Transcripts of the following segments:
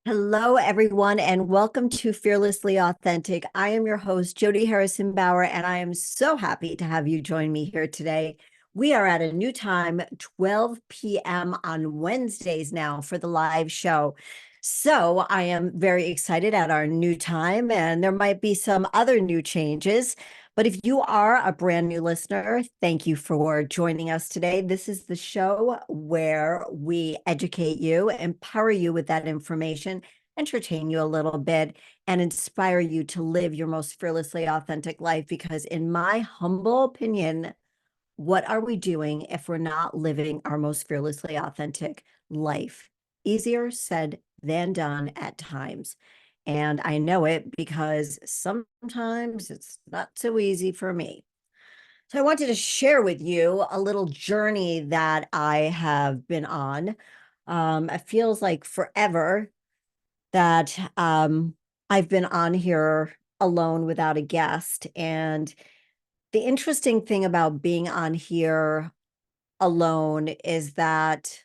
Hello, everyone, and welcome to Fearlessly Authentic. I am your host, Jody Harrison Bauer, and I am so happy to have you join me here today. We are at a new time, 12 p.m. on Wednesdays now for the live show. So I am very excited at our new time, and there might be some other new changes. But if you are a brand new listener, thank you for joining us today. This is the show where we educate you, empower you with that information, entertain you a little bit, and inspire you to live your most fearlessly authentic life. Because, in my humble opinion, what are we doing if we're not living our most fearlessly authentic life? Easier said than done at times. And I know it because sometimes it's not so easy for me. So I wanted to share with you a little journey that I have been on. It feels like forever that I've been on here alone without a guest. And the interesting thing about being on here alone is that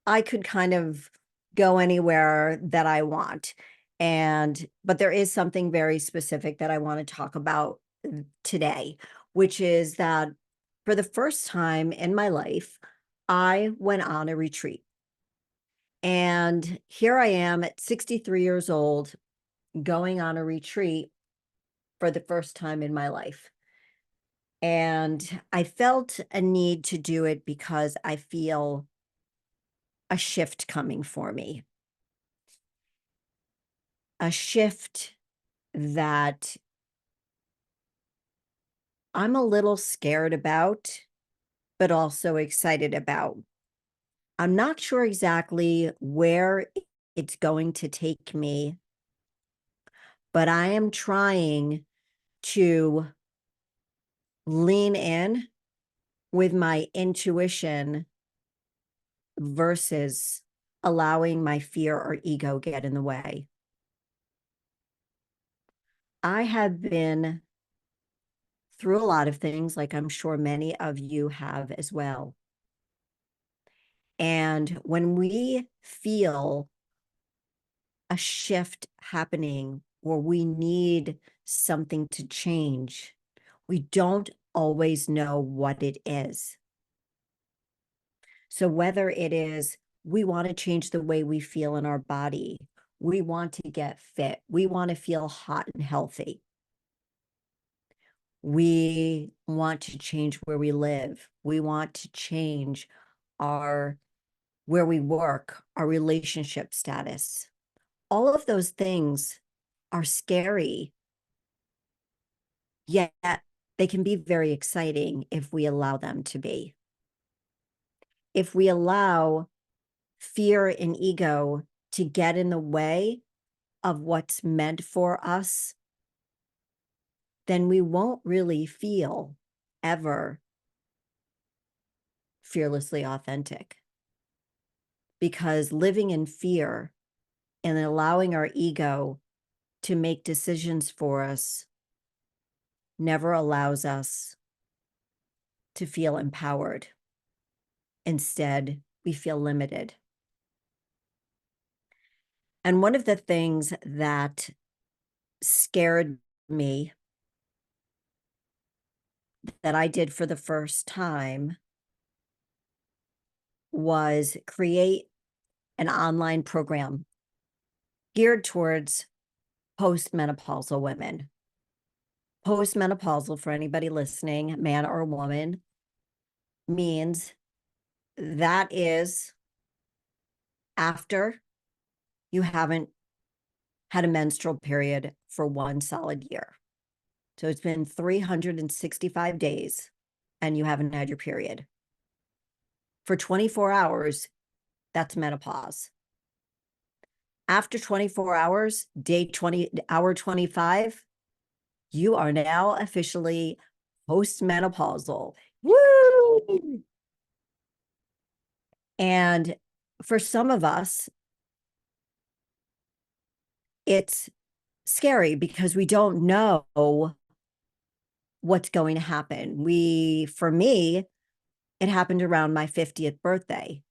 I could kind of go anywhere that I want. But there is something very specific that I want to talk about today, which is that for the first time in my life, I went on a retreat. And here I am at 63 years old, going on a retreat for the first time in my life. And I felt a need to do it because I feel a shift coming for me, a shift that I'm a little scared about, but also excited about. I'm not sure exactly where it's going to take me, but I am trying to lean in with my intuition versus allowing my fear or ego get in the way. I have been through a lot of things, like I'm sure many of you have as well. And when we feel a shift happening or we need something to change, we don't always know what it is. So whether it is we want to change the way we feel in our body, we want to get fit, we want to feel hot and healthy, we want to change where we live, we want to change our where we work, our relationship status. All of those things are scary, yet they can be very exciting if we allow them to be. If we allow fear and ego to get in the way of what's meant for us, then we won't really feel ever fearlessly authentic. Because living in fear and allowing our ego to make decisions for us never allows us to feel empowered. Instead, we feel limited. And one of the things that scared me that I did for the first time was create an online program geared towards postmenopausal women. Postmenopausal, for anybody listening, man or woman, means that is after you haven't had a menstrual period for one solid year. So it's been 365 days and you haven't had your period. For 24 hours, that's menopause. After 24 hours, day 20, hour 25, you are now officially postmenopausal. Woo! And for some of us, it's scary because we don't know what's going to happen. For me, it happened around my 50th birthday.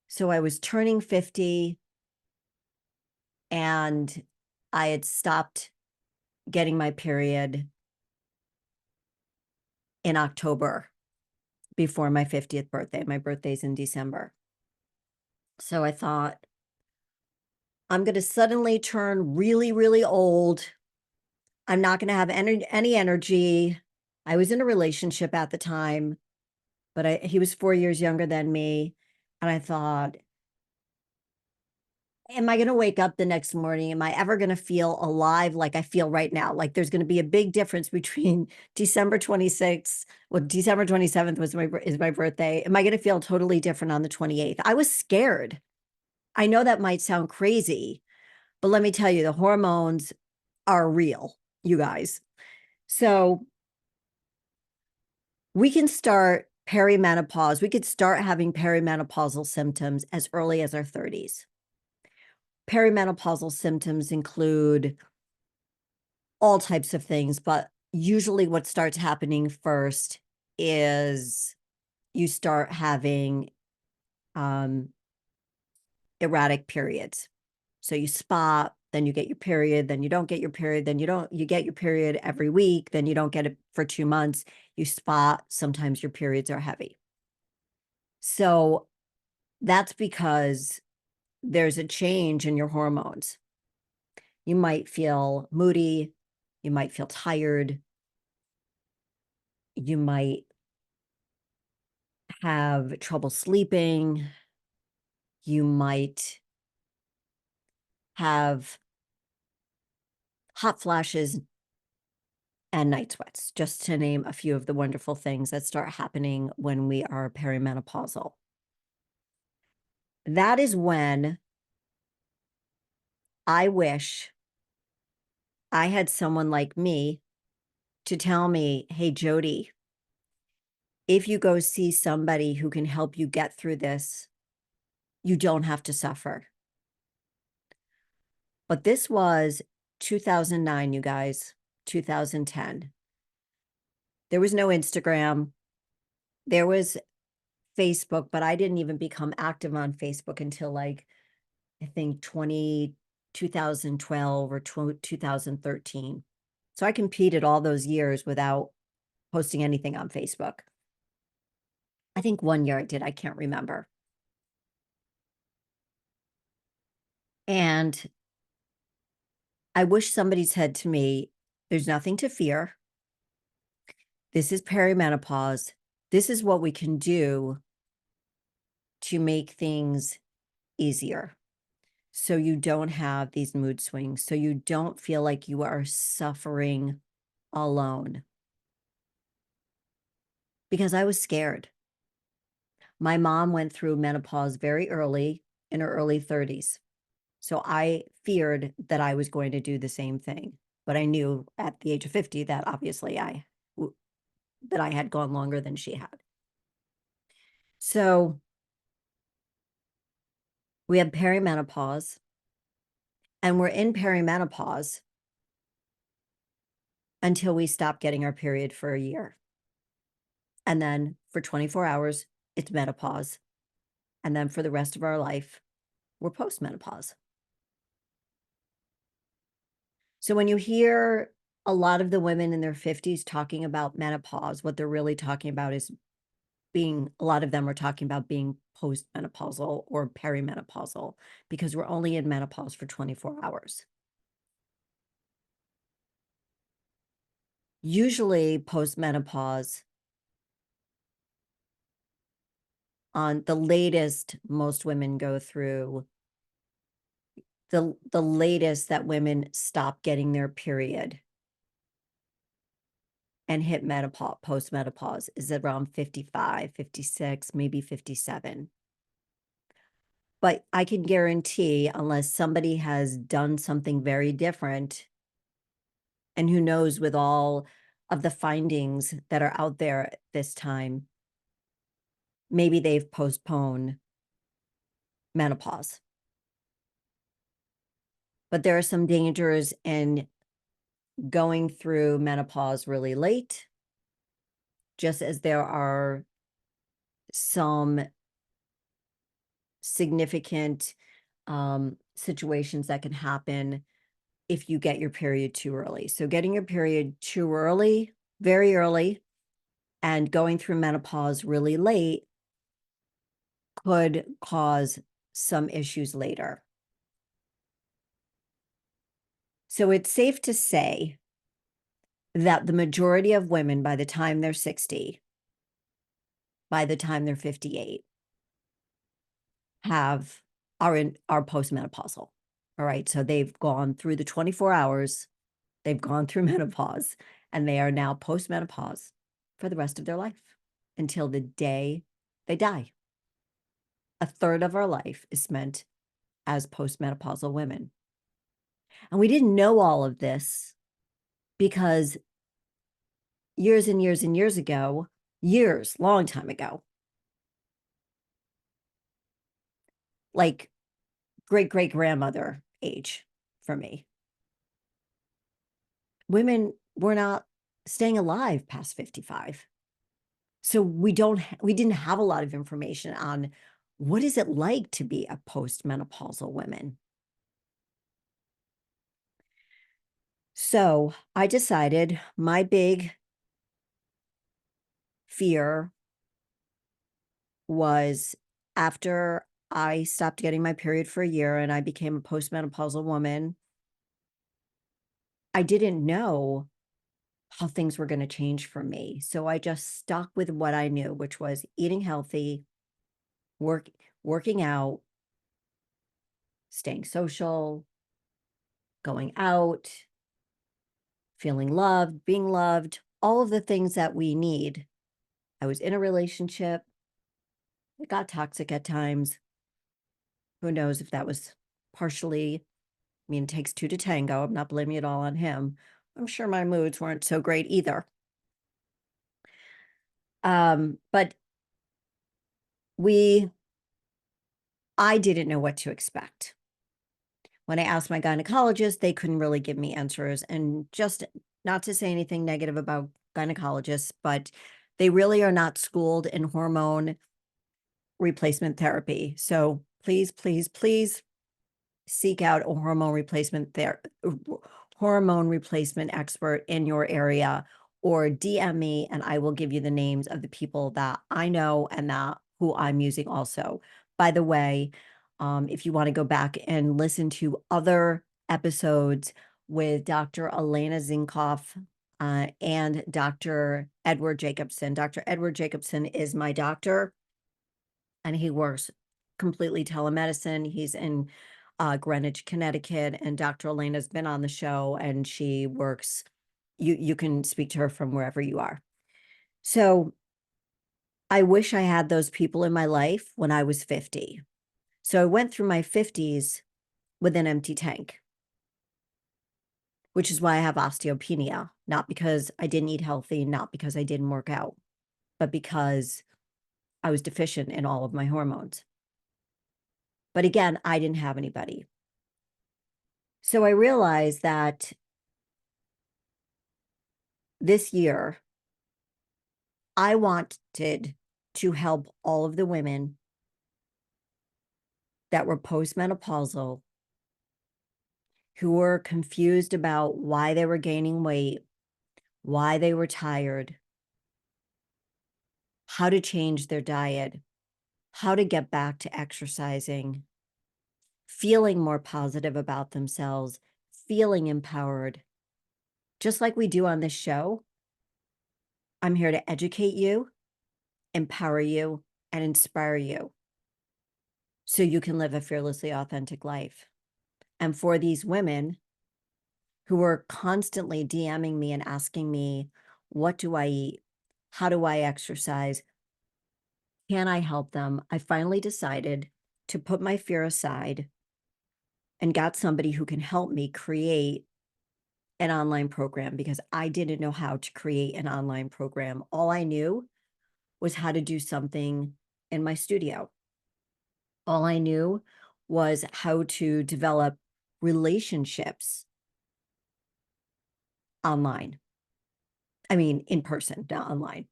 So I was turning 50. and I had stopped getting my period in October before my 50th birthday. My birthday's in December. So I thought, I'm going to suddenly turn really, really old. I'm not going to have any energy. I was in a relationship at the time, but he was 4 years younger than me. And I thought, am I going to wake up the next morning? Am I ever going to feel alive like I feel right now? Like there's going to be a big difference between December 26th, well, December 27th is my birthday. Am I going to feel totally different on the 28th? I was scared. I know that might sound crazy, but let me tell you, the hormones are real, you guys. So we can start perimenopause. We could start having perimenopausal symptoms as early as our 30s. Perimenopausal symptoms include all types of things, but usually what starts happening first is you start having erratic periods. So you spot, then you get your period, then you don't get your period, then you get your period every week, then you don't get it for 2 months. You spot, sometimes your periods are heavy. So that's because there's a change in your hormones. You might feel moody, you might feel tired, you might have trouble sleeping, you might have hot flashes and night sweats, just to name a few of the wonderful things that start happening when we are perimenopausal. That is when I wish I had someone like me to tell me, hey, Jody, if you go see somebody who can help you get through this, you don't have to suffer. But this was 2009, you guys, 2010. There was no Instagram. There was Facebook, but I didn't even become active on Facebook until like, I think 2012 or 2013. So I competed all those years without posting anything on Facebook. I think 1 year I did, I can't remember. And I wish somebody said to me, there's nothing to fear. This is perimenopause. This is what we can do to make things easier, so you don't have these mood swings, so you don't feel like you are suffering alone. Because I was scared. My mom went through menopause very early, in her early 30s. So I feared that I was going to do the same thing. But I knew at the age of 50 that obviously that I had gone longer than she had. So we had perimenopause, and we're in perimenopause until we stop getting our period for a year. And then for 24 hours, it's menopause. And then for the rest of our life, we're postmenopause. So when you hear a lot of the women in their 50s talking about menopause, what they're really talking about is a lot of them are talking about being postmenopausal or perimenopausal, because we're only in menopause for 24 hours. Usually postmenopause, on the latest most women go through, the latest that women stop getting their period and hit menopause, postmenopause, is around 55, 56, maybe 57. But I can guarantee, unless somebody has done something very different, and who knows, with all of the findings that are out there at this time, maybe they've postponed menopause. But there are some dangers in going through menopause really late, just as there are some significant situations that can happen if you get your period too early. So getting your period too early, very early, and going through menopause really late could cause some issues later. So it's safe to say that the majority of women, by the time they're 60, by the time they're 58, are postmenopausal. All right. So they've gone through the 24 hours, they've gone through menopause, and they are now postmenopause for the rest of their life until the day they die. A third of our life is spent as postmenopausal women. And we didn't know all of this because years and years and years ago, long time ago, like great-great-grandmother age for me, women were not staying alive past 55. So we didn't have a lot of information on what is it like to be a postmenopausal woman. So I decided my big fear was after I stopped getting my period for a year and I became a postmenopausal woman, I didn't know how things were going to change for me. So I just stuck with what I knew, which was eating healthy, working out, staying social, going out, feeling loved, being loved, all of the things that we need. I was in a relationship. It got toxic at times. Who knows if that was partially, I mean, it takes two to tango. I'm not blaming it all on him. I'm sure my moods weren't so great either. But I didn't know what to expect. When I asked my gynecologist, they couldn't really give me answers. And just not to say anything negative about gynecologists, but they really are not schooled in hormone replacement therapy. So please, please, please seek out a hormone replacement expert in your area, or DM me and I will give you the names of the people that I know and that who I'm using also. By the way, if you want to go back and listen to other episodes with Dr. Elena Zinkoff and Dr. Edward Jacobson. Dr. Edward Jacobson is my doctor, and he works completely telemedicine. He's in Greenwich, Connecticut, and Dr. Elena's been on the show, and she works, you can speak to her from wherever you are. So I wish I had those people in my life when I was 50. So I went through my 50s with an empty tank, which is why I have osteopenia, not because I didn't eat healthy, not because I didn't work out, but because I was deficient in all of my hormones. But again, I didn't have anybody. So I realized that this year, I wanted to help all of the women that were postmenopausal, who were confused about why they were gaining weight, why they were tired, how to change their diet, how to get back to exercising, feeling more positive about themselves, feeling empowered. Just like we do on this show, I'm here to educate you, empower you, and inspire you so you can live a fearlessly authentic life. And for these women who were constantly DMing me and asking me, what do I eat? How do I exercise? Can I help them? I finally decided to put my fear aside and got somebody who can help me create an online program, because I didn't know how to create an online program. All I knew was how to do something in my studio. All I knew was how to develop relationships online. I mean, in person, not online.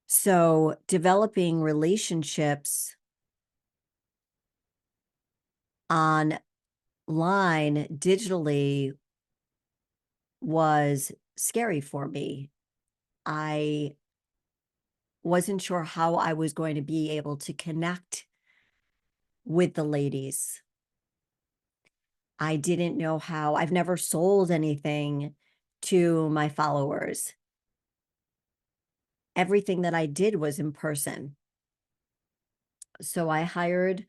So developing relationships online digitally was scary for me. I wasn't sure how I was going to be able to connect with the ladies. I didn't know how. I've never sold anything to my followers. Everything that I did was in person. So I hired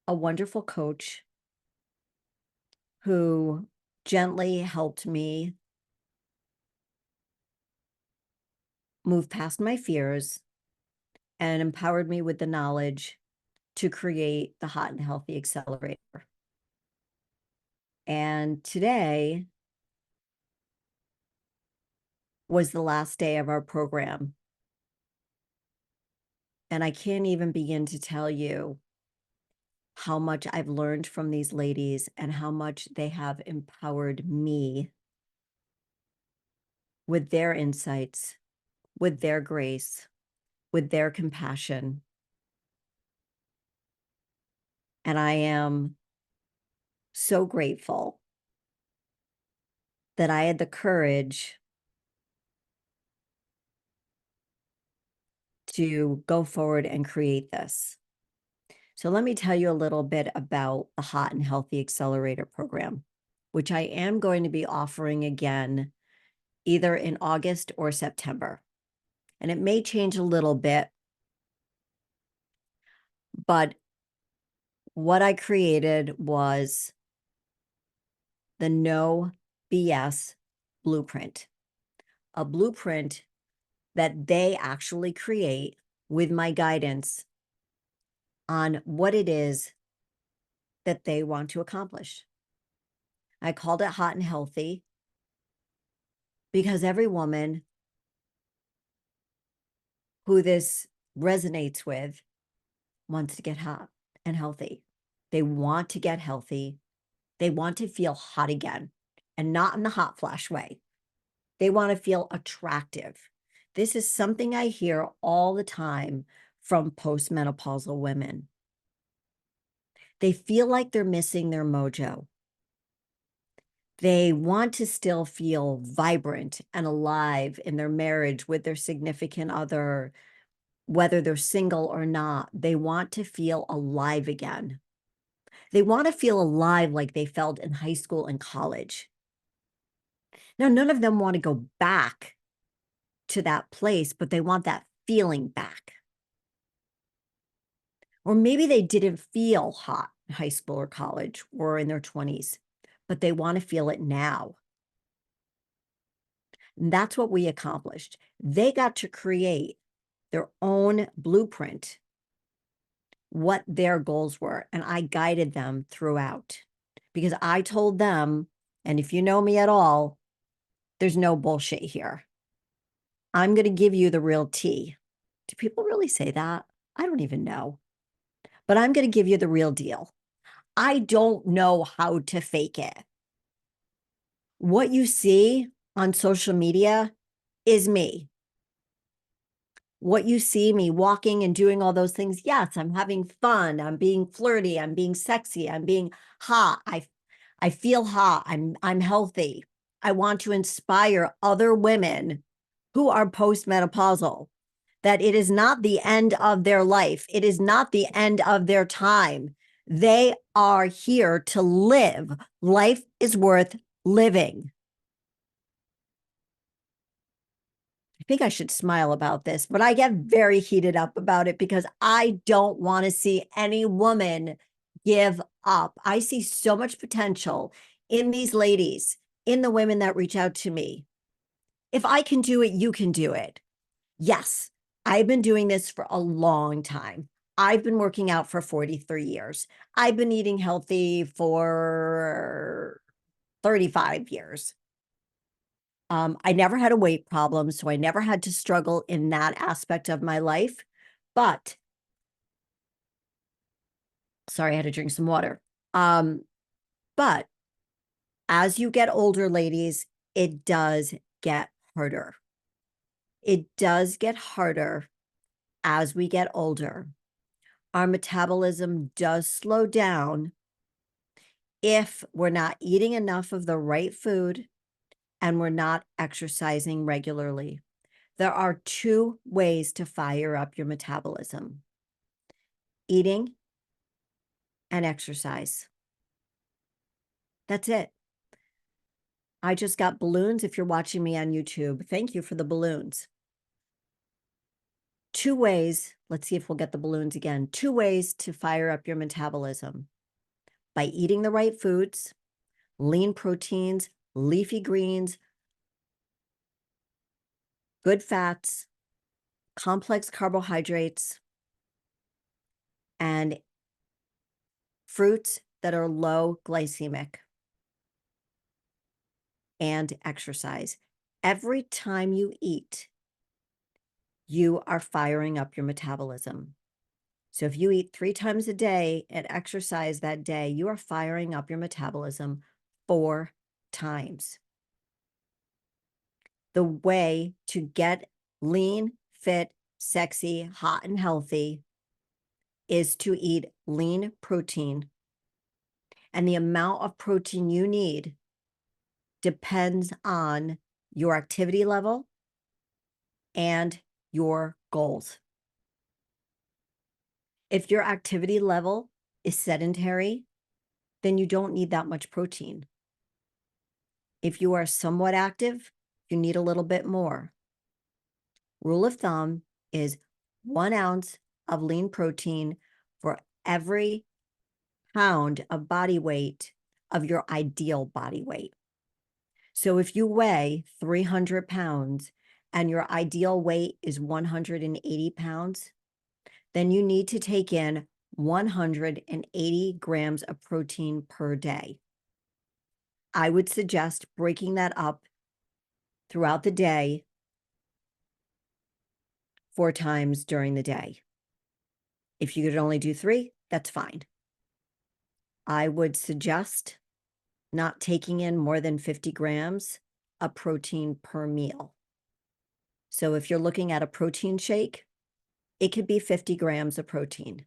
a wonderful coach who gently helped me move past my fears and empowered me with the knowledge to create the Hot and Healthy Accelerator. And today was the last day of our program. And I can't even begin to tell you how much I've learned from these ladies and how much they have empowered me with their insights, with their grace, with their compassion. And I am so grateful that I had the courage to go forward and create this. So let me tell you a little bit about the Hot and Healthy Accelerator program, which I am going to be offering again either in August or September. And it may change a little bit, but what I created was the No BS blueprint, a blueprint that they actually create with my guidance on what it is that they want to accomplish. I called it Hot and Healthy because every woman who this resonates with wants to get hot and healthy. They want to get healthy. They want to feel hot again, and not in the hot flash way. They want to feel attractive. This is something I hear all the time from postmenopausal women. They feel like they're missing their mojo. They want to still feel vibrant and alive in their marriage with their significant other, whether they're single or not. They want to feel alive again. They want to feel alive like they felt in high school and college. Now, none of them want to go back to that place, but they want that feeling back. Or maybe they didn't feel hot in high school or college or in their 20s, but they want to feel it now. And that's what we accomplished. They got to create their own blueprint, what their goals were, and I guided them throughout because I told them, and if you know me at all, there's no bullshit here. I'm going to give you the real tea. Do people really say that? I don't even know. But I'm going to give you the real deal. I don't know how to fake it. What you see on social media is me. What you see me walking and doing all those things, yes, I'm having fun. I'm being flirty. I'm being sexy. I'm being hot. I feel hot. I'm healthy. I want to inspire other women who are postmenopausal that it is not the end of their life. It is not the end of their time. They are here to live. Life is worth living. I think I should smile about this, but I get very heated up about it because I don't want to see any woman give up. I see so much potential in these ladies, in the women that reach out to me. If I can do it, you can do it. Yes, I've been doing this for a long time. I've been working out for 43 years. I've been eating healthy for 35 years. I never had a weight problem, so I never had to struggle in that aspect of my life. But, sorry, I had to drink some water. But as you get older, ladies, it does get harder. It does get harder as we get older. Our metabolism does slow down if we're not eating enough of the right food and we're not exercising regularly. There are two ways to fire up your metabolism: eating and exercise. That's it. I just got balloons. If you're watching me on YouTube, thank you for the balloons. Two ways, let's see if we'll get the balloons again. Two ways to fire up your metabolism: by eating the right foods, lean proteins, leafy greens, good fats, complex carbohydrates, and fruits that are low glycemic, and exercise. Every time you eat, you are firing up your metabolism. So if you eat 3 times a day and exercise that day, you are firing up your metabolism 4 times. The way to get lean, fit, sexy, hot, and healthy is to eat lean protein. And the amount of protein you need depends on your activity level and your goals. If your activity level is sedentary, then you don't need that much protein. If you are somewhat active, you need a little bit more. Rule of thumb is 1 ounce of lean protein for every pound of body weight of your ideal body weight. So if you weigh 300 pounds and your ideal weight is 180 pounds, then you need to take in 180 grams of protein per day. I would suggest breaking that up throughout the day 4 times during the day. If you could only do 3, that's fine. I would suggest not taking in more than 50 grams of protein per meal. So if you're looking at a protein shake, it could be 50 grams of protein.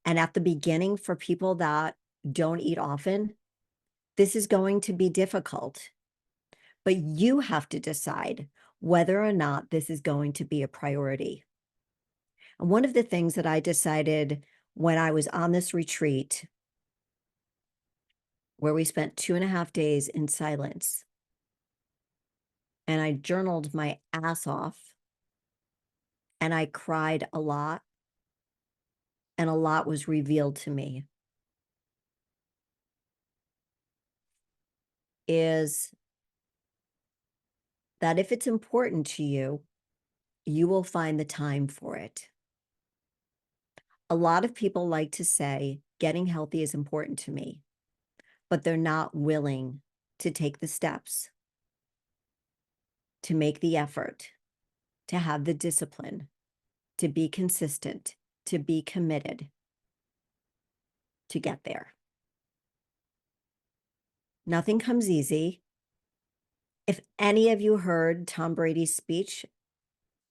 And at the beginning, for people that don't eat often, this is going to be difficult. But you have to decide whether or not this is going to be a priority. And one of the things that I decided when I was on this retreat, where we spent 2.5 days in silence, and I journaled my ass off, and I cried a lot, and a lot was revealed to me, is that if it's important to you, you will find the time for it. A lot of people like to say, getting healthy is important to me, but they're not willing to take the steps, to make the effort, to have the discipline, to be consistent, to be committed, to get there. Nothing comes easy. If any of you heard Tom Brady's speech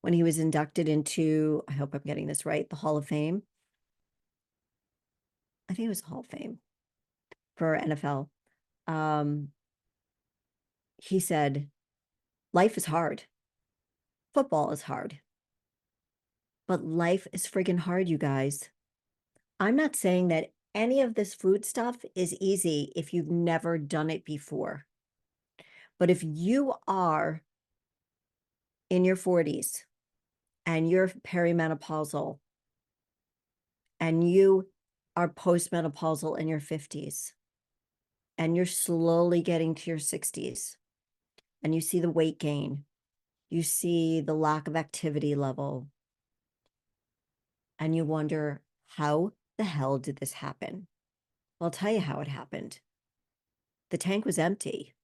when he was inducted into, I hope I'm getting this right, the Hall of Fame. I think it was the Hall of Fame for NFL. He said, life is hard. Football is hard. But life is friggin' hard, you guys. I'm not saying that any of this food stuff is easy if you've never done it before. But if you are in your 40s and you're perimenopausal and you are postmenopausal in your 50s and you're slowly getting to your 60s and you see the weight gain, you see the lack of activity level, and you wonder, how the hell did this happen? Well, I'll tell you how it happened. The tank was empty.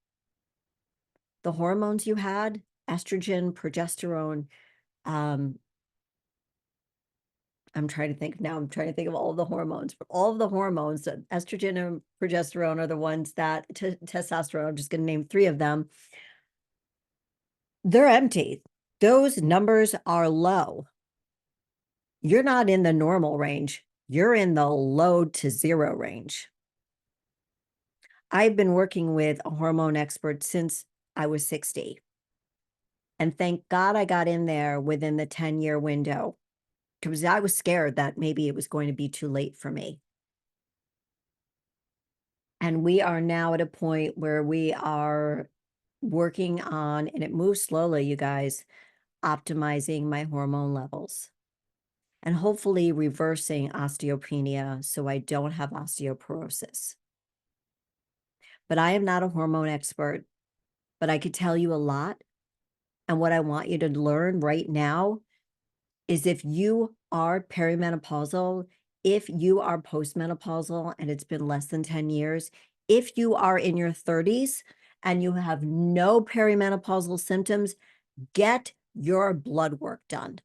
The hormones you had, estrogen, progesterone, I'm trying to think of all of the hormones. But all of the hormones, estrogen and progesterone are the ones that, testosterone, I'm just going to name 3 of them. They're empty. Those numbers are low. You're not in the normal range. You're in the low to 0 range. I've been working with a hormone expert since I was 60. And thank God I got in there within the 10-year window because I was scared that maybe it was going to be too late for me. And we are now at a point where we are working on, and it moves slowly, you guys, optimizing my hormone levels and hopefully reversing osteopenia so I don't have osteoporosis. But I am not a hormone expert, but I could tell you a lot. And what I want you to learn right now is if you are perimenopausal, if you are postmenopausal and it's been less than 10 years, if you are in your 30s and you have no perimenopausal symptoms, get your blood work done.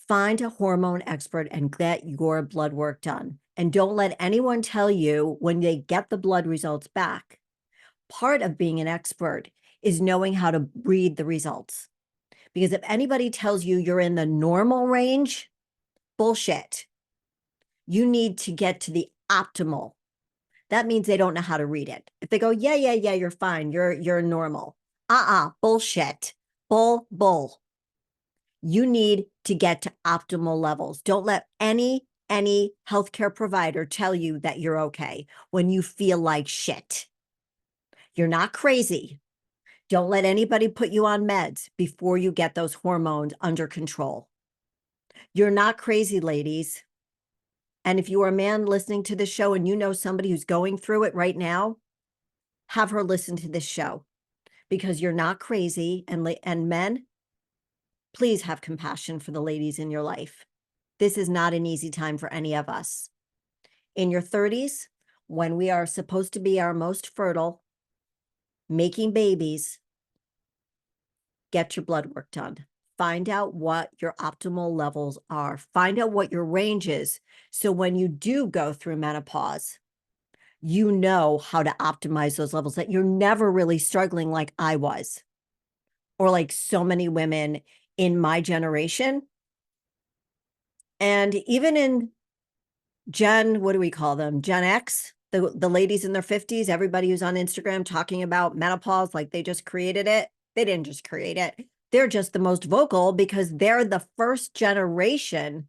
Find a hormone expert and get your blood work done. And don't let anyone tell you when they get the blood results back. Part of being an expert is knowing how to read the results. Because if anybody tells you you're in the normal range, bullshit. You need to get to the optimal. That means they don't know how to read it. If they go, yeah, you're fine. You're normal. Bullshit. Bull. You need to get to optimal levels. Don't let any healthcare provider tell you that you're okay when you feel like shit. You're not crazy. Don't let anybody put you on meds before you get those hormones under control. You're not crazy, ladies. And if you are a man listening to this show and you know somebody who's going through it right now, have her listen to this show because you're not crazy. And men, please have compassion for the ladies in your life. This is not an easy time for any of us. In your 30s, when we are supposed to be our most fertile, making babies, get your blood work done. Find out what your optimal levels are. Find out what your range is. So when you do go through menopause, you know how to optimize those levels, that you're never really struggling like I was, or like so many women in my generation. And even in what do we call them? Gen X, the ladies in their 50s, everybody who's on Instagram talking about menopause like they just created it. They didn't just create it. They're just the most vocal because they're the first generation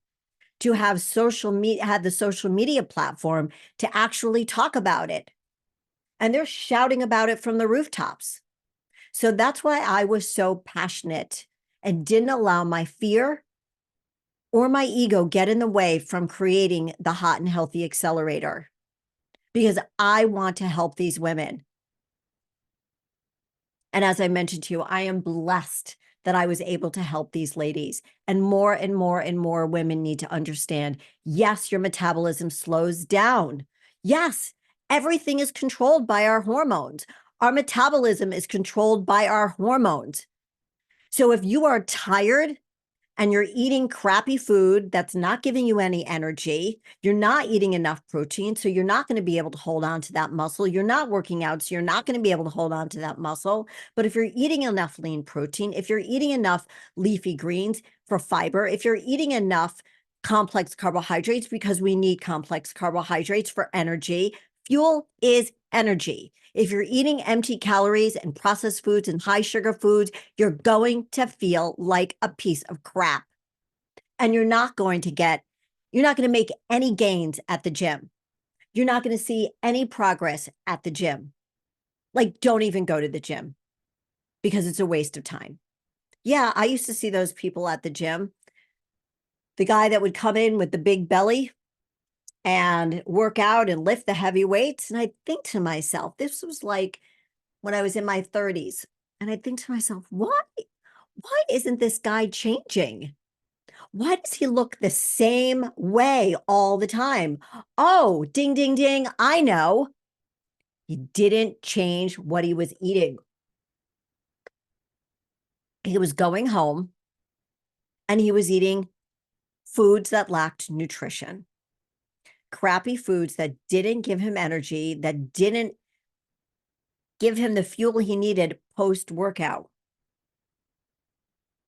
to have the social media platform to actually talk about it. And they're shouting about it from the rooftops. So that's why I was so passionate and didn't allow my fear or my ego get in the way from creating the Hot and Healthy Accelerator, because I want to help these women. And as I mentioned to you, I am blessed that I was able to help these ladies. And more women need to understand, yes, your metabolism slows down. Yes, everything is controlled by our hormones. Our metabolism is controlled by our hormones. So if you are tired and you're eating crappy food that's not giving you any energy, you're not eating enough protein, so you're not going to be able to hold on to that muscle. You're not working out, so you're not going to be able to hold on to that muscle. But if you're eating enough lean protein, if you're eating enough leafy greens for fiber, if you're eating enough complex carbohydrates, because we need complex carbohydrates for energy, fuel is energy. If you're eating empty calories and processed foods and high sugar foods, you're going to feel like a piece of crap. And you're not going to make any gains at the gym. You're not going to see any progress at the gym. Like, don't even go to the gym because it's a waste of time. Yeah, I used to see those people at the gym. The guy that would come in with the big belly and work out and lift the heavy weights. And I think to myself, this was like when I was in my 30s. And I think to myself, why isn't this guy changing? Why does he look the same way all the time? Oh, ding, ding, ding. I know. He didn't change what he was eating. He was going home and he was eating foods that lacked nutrition, crappy foods that didn't give him energy, that didn't give him the fuel he needed post-workout.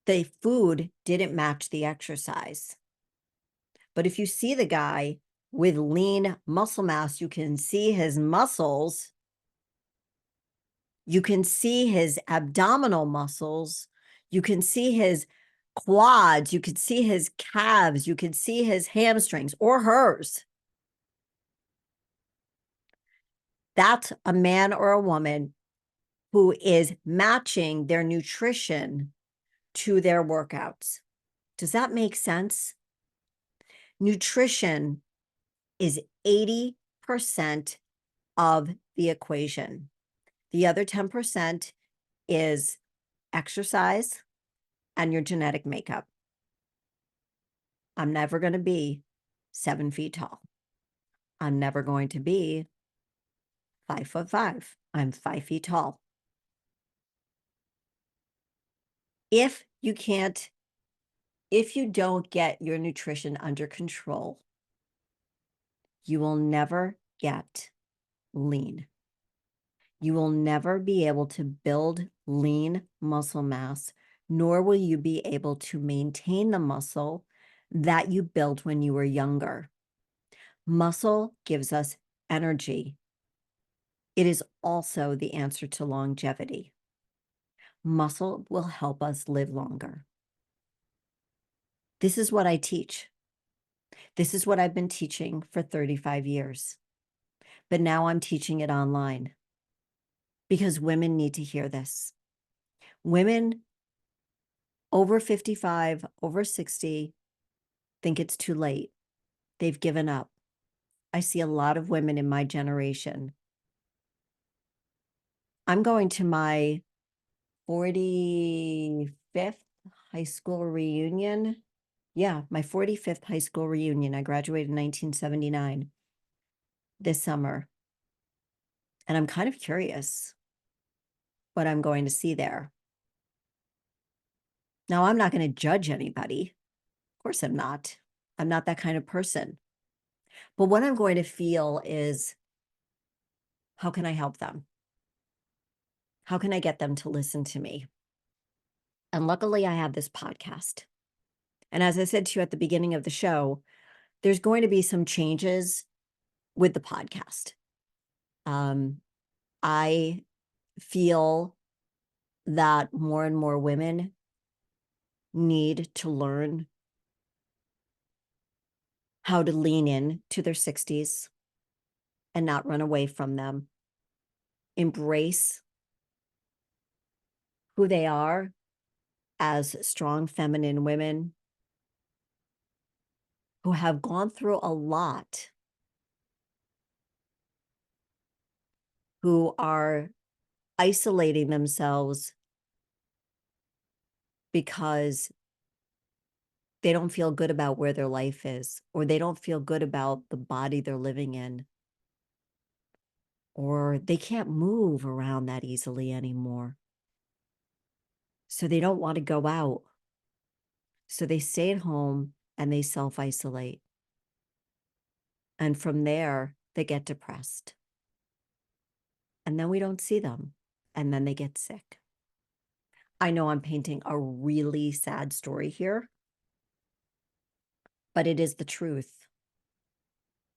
The food didn't match the exercise. But if you see the guy with lean muscle mass. You can see his muscles. You can see his abdominal muscles. You can see his quads. You can see his calves. You can see his hamstrings or hers. That's a man or a woman who is matching their nutrition to their workouts. Does that make sense? Nutrition is 80% of the equation. The other 10% is exercise and your genetic makeup. I'm never going to be 7 feet tall. I'm never going to be 5'5". I'm 5 feet tall. If you don't get your nutrition under control, you will never get lean. You will never be able to build lean muscle mass, nor will you be able to maintain the muscle that you built when you were younger. Muscle gives us energy. It is also the answer to longevity. Muscle will help us live longer. This is what I teach. This is what I've been teaching for 35 years. But now I'm teaching it online because women need to hear this. Women over 55, over 60, think it's too late. They've given up. I see a lot of women in my generation. I'm going to my 45th high school reunion. Yeah, my 45th high school reunion. I graduated in 1979 this summer. And I'm kind of curious what I'm going to see there. Now, I'm not going to judge anybody. Of course, I'm not. I'm not that kind of person. But what I'm going to feel is, how can I help them? How can I get them to listen to me? And luckily, I have this podcast. And as I said to you at the beginning of the show, there's going to be some changes with the podcast. I feel that more and more women need to learn how to lean in to their 60s and not run away from them. Embrace who they are as strong feminine women who have gone through a lot, who are isolating themselves because they don't feel good about where their life is, or they don't feel good about the body they're living in, or they can't move around that easily anymore. So they don't want to go out. So they stay at home and they self-isolate. And from there, they get depressed. And then we don't see them. And then they get sick. I know I'm painting a really sad story here, but it is the truth.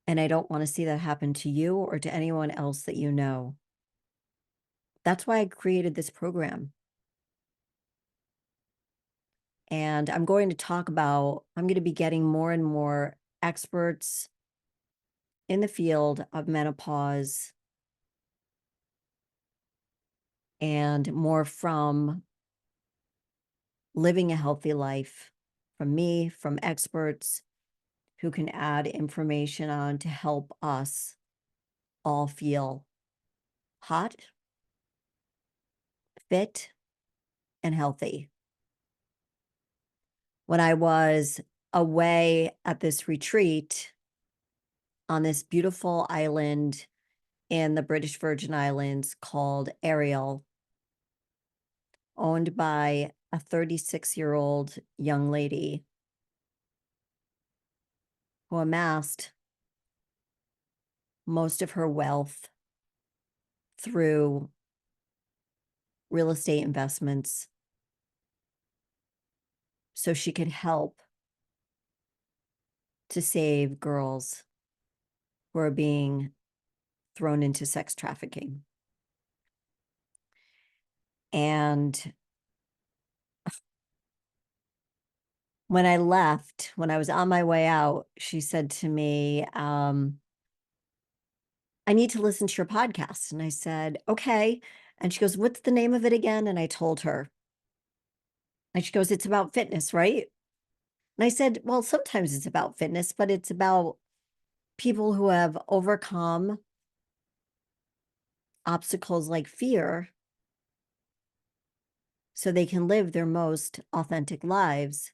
And I don't want to see that happen to you or to anyone else that you know. That's why I created this program. And I'm going to be getting more and more experts in the field of menopause and more from living a healthy life from me, from experts who can add information on to help us all feel hot, fit, and healthy. When I was away at this retreat on this beautiful island in the British Virgin Islands called Ariel, owned by a 36-year-old young lady who amassed most of her wealth through real estate investments so she could help to save girls who are being thrown into sex trafficking. And when I left, when I was on my way out, she said to me, I need to listen to your podcast. And I said, okay. And she goes, what's the name of it again? And I told her. And she goes, it's about fitness, right? And I said, well, sometimes it's about fitness, but it's about people who have overcome obstacles like fear so they can live their most authentic lives.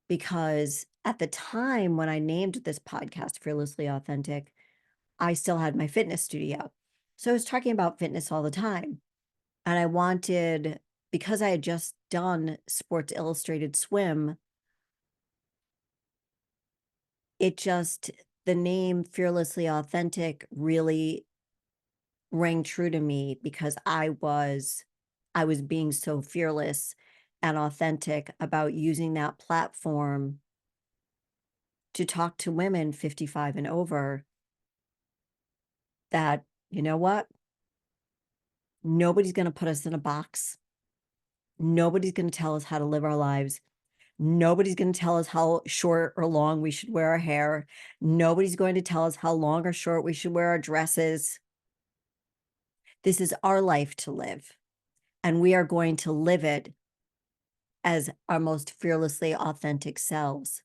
Because at the time when I named this podcast Fearlessly Authentic, I still had my fitness studio. So I was talking about fitness all the time. And I wanted, because I had just done Sports Illustrated Swim, the name Fearlessly Authentic really rang true to me because I was being so fearless and authentic about using that platform to talk to women 55 and over that, you know what? Nobody's going to put us in a box. Nobody's going to tell us how to live our lives. Nobody's going to tell us how short or long we should wear our hair. Nobody's going to tell us how long or short we should wear our dresses. This is our life to live, and we are going to live it as our most fearlessly authentic selves.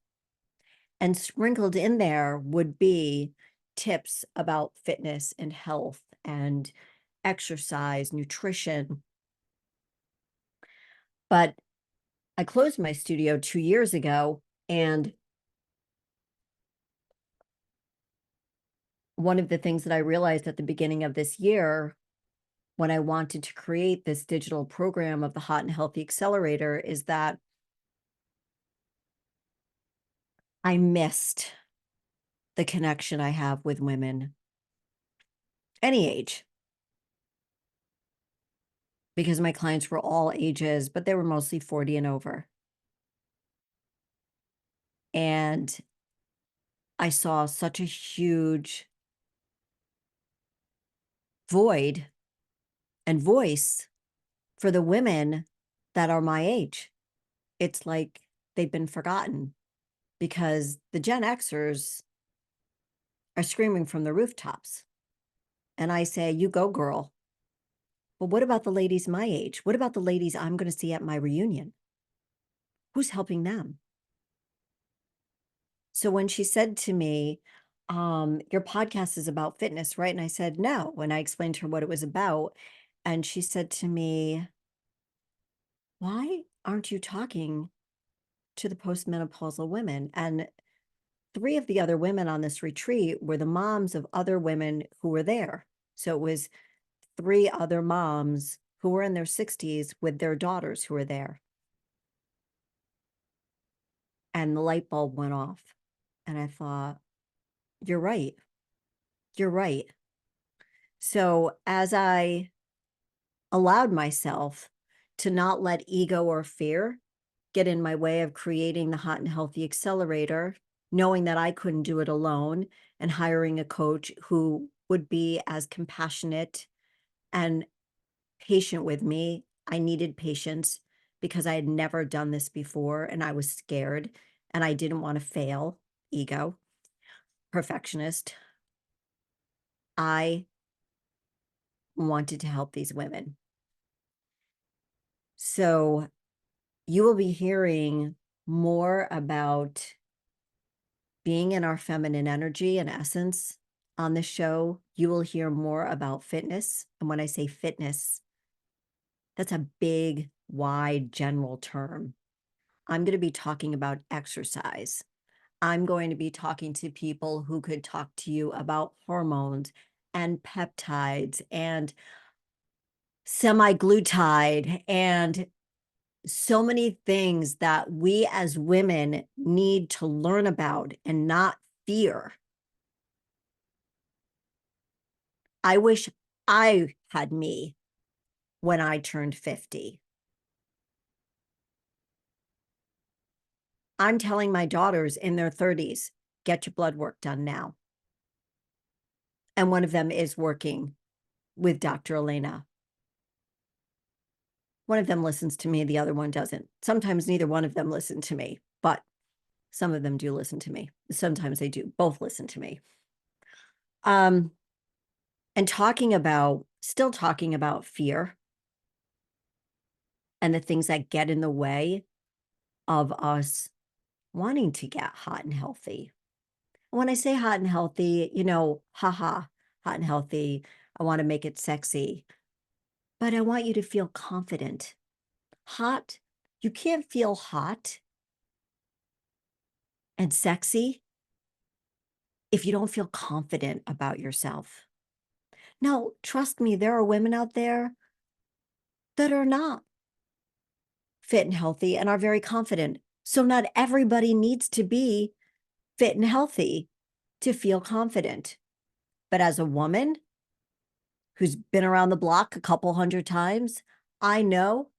And sprinkled in there would be tips about fitness and health and exercise, nutrition. But I closed my studio 2 years ago, and one of the things that I realized at the beginning of this year when I wanted to create this digital program of the Hot and Healthy Accelerator is that I missed the connection I have with women, any age, because my clients were all ages, but they were mostly 40 and over. And I saw such a huge void and voice for the women that are my age. It's like they've been forgotten because the Gen Xers are screaming from the rooftops. And I say, you go, girl. But what about the ladies my age? What about the ladies I'm going to see at my reunion? Who's helping them? So when she said to me, your podcast is about fitness, right? And I said, no. When I explained to her what it was about, and she said to me, why aren't you talking to the postmenopausal women? And 3 of the other women on this retreat were the moms of other women who were there. So it was 3 other moms who were in their 60s with their daughters who were there. And the light bulb went off. And I thought, you're right. You're right. So as I allowed myself to not let ego or fear get in my way of creating the Hot and Healthy Accelerator, knowing that I couldn't do it alone, and hiring a coach who would be as compassionate and patient with me. I needed patience because I had never done this before and I was scared and I didn't want to fail. Ego, perfectionist. I wanted to help these women. So you will be hearing more about being in our feminine energy and essence on the show. You will hear more about fitness. And when I say fitness, that's a big, wide, general term. I'm going to be talking about exercise. I'm going to be talking to people who could talk to you about hormones and peptides and semaglutide and so many things that we as women need to learn about and not fear. I wish I had me when I turned 50. I'm telling my daughters in their 30s, get your blood work done now. And one of them is working with Dr. Elena. One of them listens to me, the other one doesn't. Sometimes neither one of them listen to me, but some of them do listen to me. Sometimes they do both listen to me. And still talking about fear and the things that get in the way of us wanting to get hot and healthy. When I say hot and healthy, haha, hot and healthy, I want to make it sexy, but I want you to feel confident. Hot, you can't feel hot and sexy if you don't feel confident about yourself. Now, trust me, there are women out there that are not fit and healthy and are very confident. So not everybody needs to be fit and healthy to feel confident. But as a woman who's been around the block a couple hundred times, I know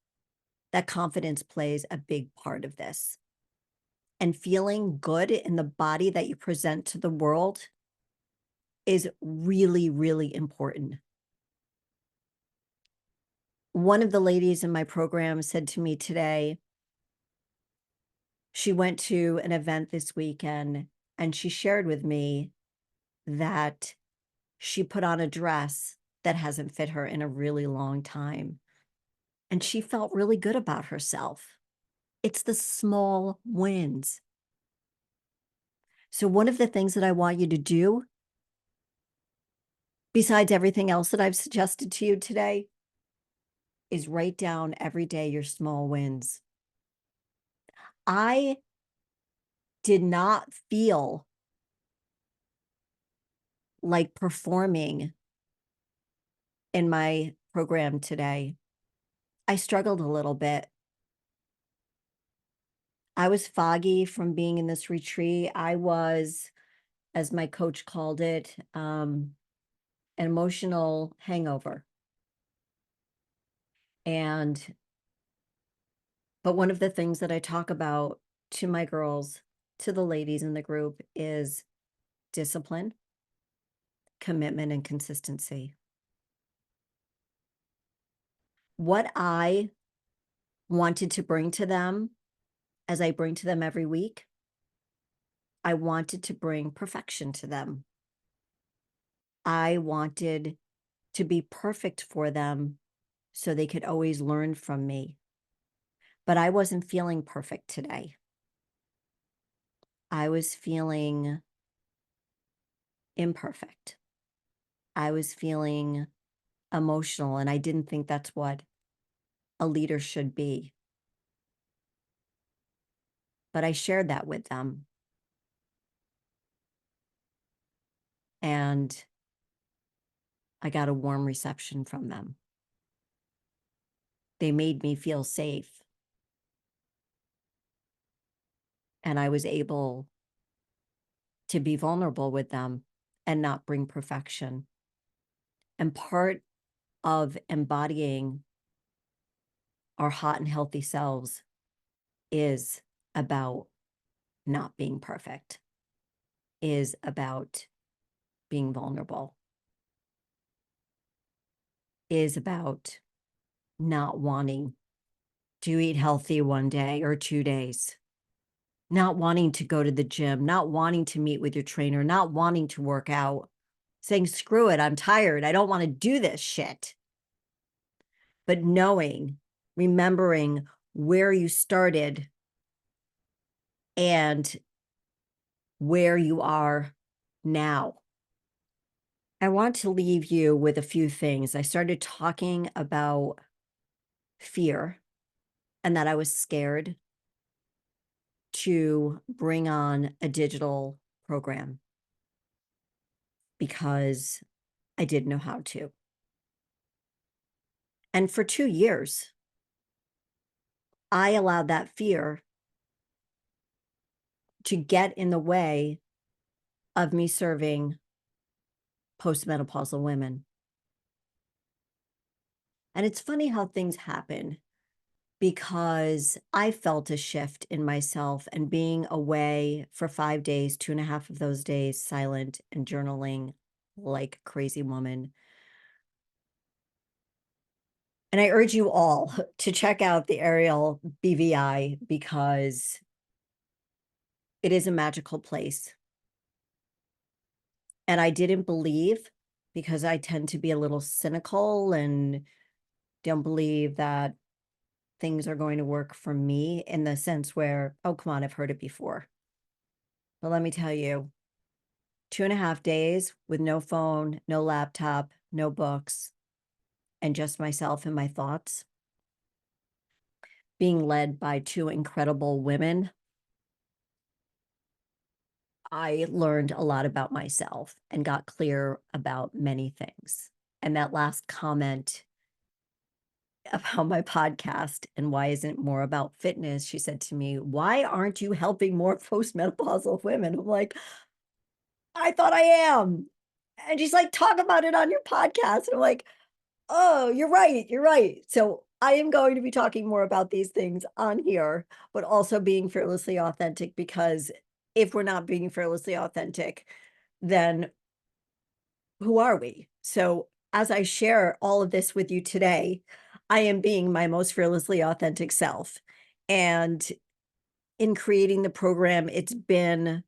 that confidence plays a big part of this. And feeling good in the body that you present to the world is really, really important. One of the ladies in my program said to me today, she went to an event this weekend and she shared with me that she put on a dress that hasn't fit her in a really long time. And she felt really good about herself. It's the small wins. So one of the things that I want you to do, besides everything else that I've suggested to you today, is write down every day your small wins. I did not feel like performing in my program today. I struggled a little bit. I was foggy from being in this retreat. I was, as my coach called it, an emotional hangover. But one of the things that I talk about to my girls, to the ladies in the group, is discipline, commitment, and consistency. What I wanted to bring to them, as I bring to them every week, I wanted to bring perfection to them. I wanted to be perfect for them so they could always learn from me. But I wasn't feeling perfect today. I was feeling imperfect. I was feeling emotional, and I didn't think that's what a leader should be. But I shared that with them. And I got a warm reception from them. They made me feel safe. And I was able to be vulnerable with them and not bring perfection. And part of embodying our hot and healthy selves is about not being perfect, is about being vulnerable, is about not wanting to eat healthy one day or 2 days, not wanting to go to the gym, not wanting to meet with your trainer, not wanting to work out, saying, screw it, I'm tired, I don't want to do this shit. But knowing, remembering where you started and where you are now. I want to leave you with a few things. I started talking about fear and that I was scared to bring on a digital program because I didn't know how to. And for 2 years, I allowed that fear to get in the way of me serving postmenopausal women. And it's funny how things happen, because I felt a shift in myself, and being away for 5 days, 2.5 of those days silent and journaling, like a crazy woman. And I urge you all to check out the Ariel BVI because it is a magical place. And I didn't believe, because I tend to be a little cynical and don't believe that things are going to work for me in the sense where, oh, come on, I've heard it before. But let me tell you, 2.5 days with no phone, no laptop, no books, and just myself and my thoughts, being led by two incredible women, I learned a lot about myself and got clear about many things. And that last comment about my podcast and why isn't it more about fitness, she said to me, why aren't you helping more postmenopausal women? I'm like, I thought I am. And she's like, talk about it on your podcast. And I'm like, oh, you're right. You're right. So I am going to be talking more about these things on here, but also being fearlessly authentic, because if we're not being fearlessly authentic, then who are we? So as I share all of this with you today, I am being my most fearlessly authentic self. And in creating the program, it's been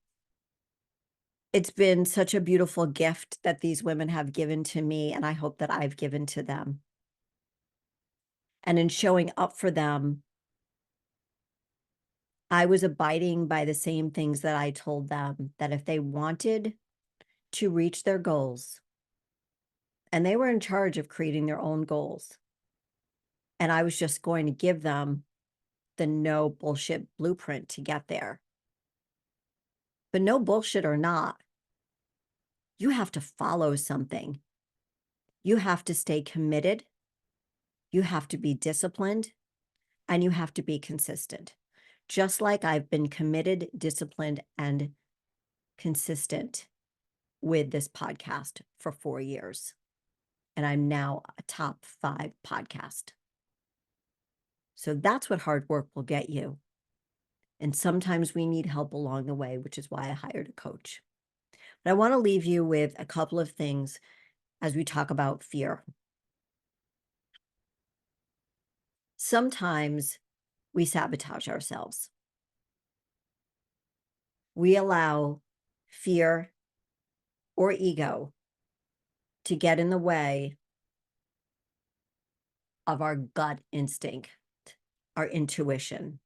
such a beautiful gift that these women have given to me, and I hope that I've given to them. And in showing up for them, I was abiding by the same things that I told them, that if they wanted to reach their goals, and they were in charge of creating their own goals, and I was just going to give them the no bullshit blueprint to get there. But no bullshit or not, you have to follow something. You have to stay committed. You have to be disciplined, and you have to be consistent. Just like I've been committed, disciplined, and consistent with this podcast for 4 years. And I'm now a top 5 podcast. So that's what hard work will get you. And sometimes we need help along the way, which is why I hired a coach. But I want to leave you with a couple of things as we talk about fear. Sometimes we sabotage ourselves. We allow fear or ego to get in the way of our gut instinct, our intuition,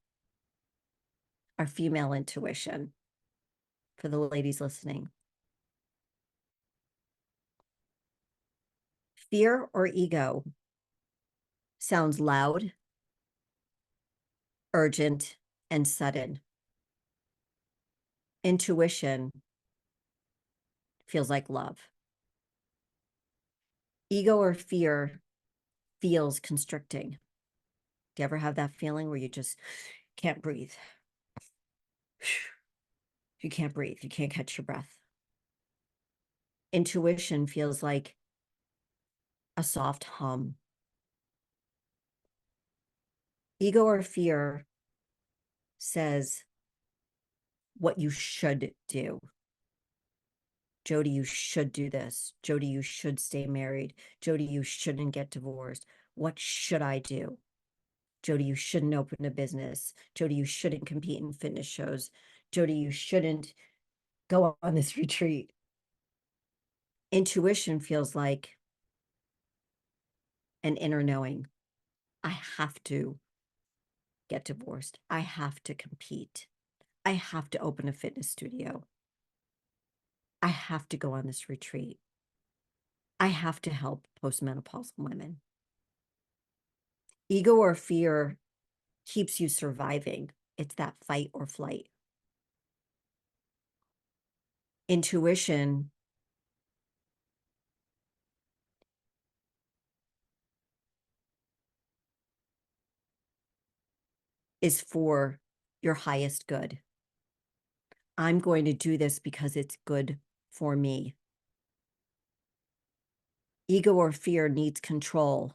our female intuition, for the ladies listening. Fear or ego sounds loud, urgent, and sudden. Intuition feels like love. Ego or fear feels constricting. Do you ever have that feeling where you just can't breathe? You can't breathe. You can't catch your breath. Intuition feels like a soft hum. Ego or fear says what you should do. Jody, you should do this. Jody, you should stay married. Jody, you shouldn't get divorced. What should I do? Jody, you shouldn't open a business. Jody, you shouldn't compete in fitness shows. Jody, you shouldn't go on this retreat. Intuition feels like an inner knowing. I have to get divorced. I have to compete. I have to open a fitness studio. I have to go on this retreat. I have to help postmenopausal women. Ego or fear keeps you surviving. It's that fight or flight. Intuition is for your highest good. I'm going to do this because it's good for me. Ego or fear needs control.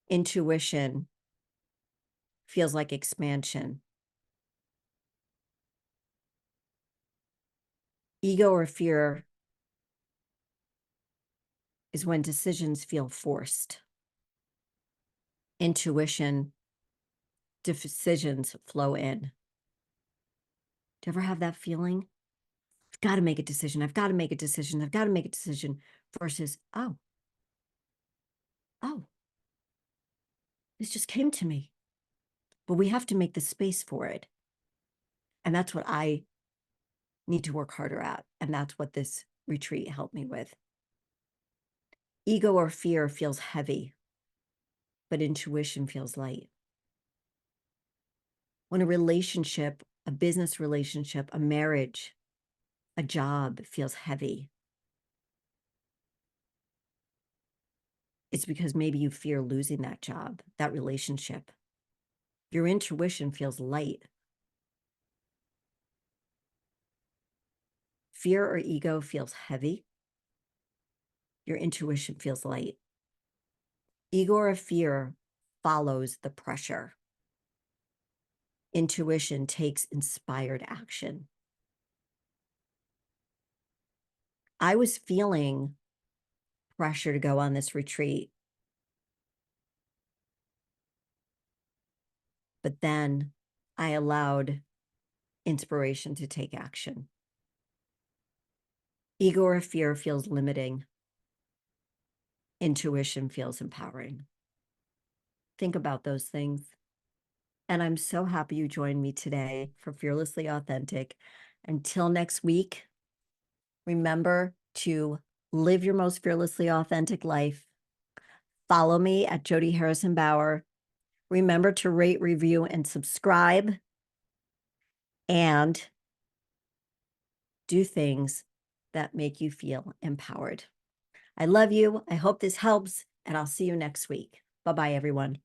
Intuition feels like expansion. Ego or fear is when decisions feel forced. Intuition, decisions flow in. Do you ever have that feeling? I've got to make a decision. I've got to make a decision. I've got to make a decision versus, oh, this just came to me. But we have to make the space for it. And that's what I need to work harder at. And that's what this retreat helped me with. Ego or fear feels heavy, but intuition feels light. When a relationship, a business relationship, a marriage, a job feels heavy, it's because maybe you fear losing that job, that relationship. Your intuition feels light. Fear or ego feels heavy. Your intuition feels light. Ego or fear follows the pressure. Intuition takes inspired action. I was feeling pressure to go on this retreat, but then I allowed inspiration to take action. Ego or fear feels limiting. Intuition feels empowering. Think about those things. And I'm so happy you joined me today for Fearlessly Authentic. Until next week, remember to live your most fearlessly authentic life. Follow me at Jody Harrison Bauer. Remember to rate, review, and subscribe. And do things that make you feel empowered. I love you. I hope this helps, and I'll see you next week. Bye-bye, everyone.